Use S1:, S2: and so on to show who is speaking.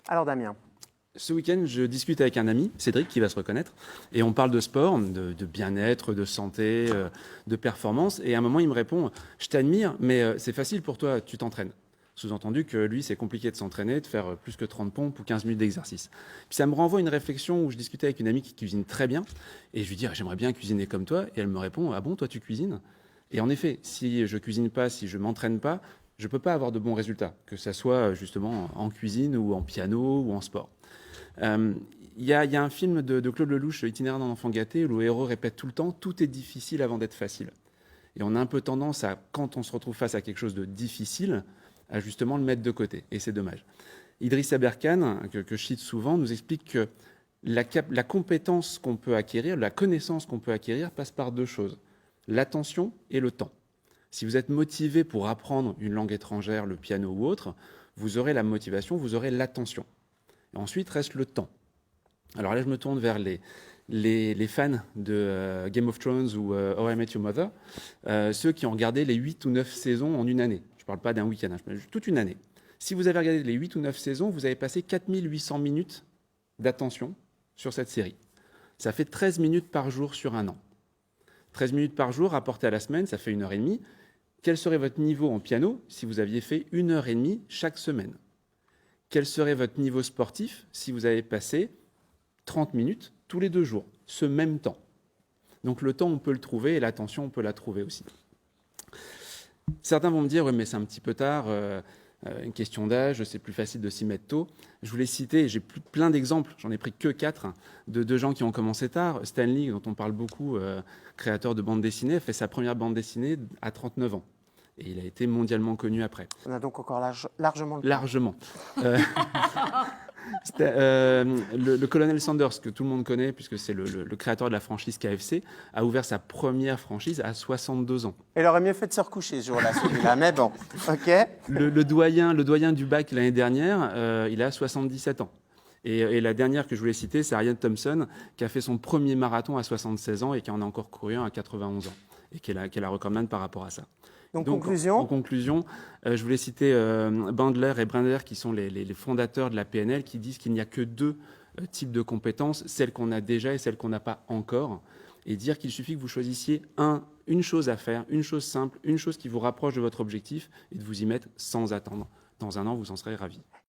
S1: Alors Damien.
S2: Ce week-end, je discute avec un ami, Cédric, qui va se reconnaître, et on parle de sport, de bien-être, de santé, de performance. Et à un moment, il me répond, je t'admire, mais c'est facile pour toi, tu t'entraînes. Sous-entendu que lui, c'est compliqué de s'entraîner, de faire plus que 30 pompes ou 15 minutes d'exercice. Puis ça me renvoie à une réflexion où je discutais avec une amie qui cuisine très bien, et je lui dis, ah, j'aimerais bien cuisiner comme toi, et elle me répond, ah bon, toi tu cuisines? Et en effet, si je cuisine pas, si je m'entraîne pas, je ne peux pas avoir de bons résultats, que ce soit justement en cuisine ou en piano ou en sport. Euh, Il y a un film de Claude Lelouch, Itinéraire d'un enfant gâté, où le héros répète tout le temps « tout est difficile avant d'être facile ». Et on a un peu tendance à, quand on se retrouve face à quelque chose de difficile, à justement le mettre de côté. Et c'est dommage. Idriss Aberkan, que je cite souvent, nous explique que la compétence qu'on peut acquérir, la connaissance qu'on peut acquérir passe par deux choses, l'attention et le temps. Si vous êtes motivé pour apprendre une langue étrangère, le piano ou autre, vous aurez la motivation, vous aurez l'attention. Et ensuite reste le temps. Alors là, je me tourne vers les fans de Game of Thrones ou How I Met Your Mother, ceux qui ont regardé les 8 ou 9 saisons en une année. Je ne parle pas d'un week-end, je parle toute une année. Si vous avez regardé les 8 ou 9 saisons, vous avez passé 4800 minutes d'attention sur cette série. Ça fait 13 minutes par jour sur un an. 13 minutes par jour rapporté à la semaine, ça fait 1h30. Quel serait votre niveau en piano si vous aviez fait 1h30 chaque semaine? Quel serait votre niveau sportif si vous avez passé 30 minutes tous les 2 jours, ce même temps? Donc le temps, on peut le trouver et l'attention, on peut la trouver aussi. Certains vont me dire, oui, mais c'est un petit peu tard, une question d'âge, c'est plus facile de s'y mettre tôt. Je voulais citer, j'ai plein d'exemples, j'en ai pris que 4, de gens qui ont commencé tard. Stan Lee, dont on parle beaucoup, créateur de bande dessinée, a fait sa première bande dessinée à 39 ans. Et il a été mondialement connu après.
S1: On a donc encore largement le temps.
S2: Largement. Le colonel Sanders, que tout le monde connaît, puisque c'est le créateur de la franchise KFC, a ouvert sa première franchise à 62 ans.
S1: Il aurait mieux fait de se recoucher ce jour-là, celui-là, mais bon, ok.
S2: Le doyen du bac l'année dernière, il a 77 ans. Et la dernière que je voulais citer, c'est Ariane Thompson, qui a fait son premier marathon à 76 ans et qui en a encore couru un à 91 ans. Et qui est la recordman par rapport à ça.
S1: Donc
S2: en conclusion, je voulais citer Bandler et Brinder, qui sont les fondateurs de la PNL, qui disent qu'il n'y a que 2 types de compétences, celles qu'on a déjà et celles qu'on n'a pas encore, et dire qu'il suffit que vous choisissiez une chose à faire, une chose simple, une chose qui vous rapproche de votre objectif, et de vous y mettre sans attendre. Dans un an, vous en serez ravis.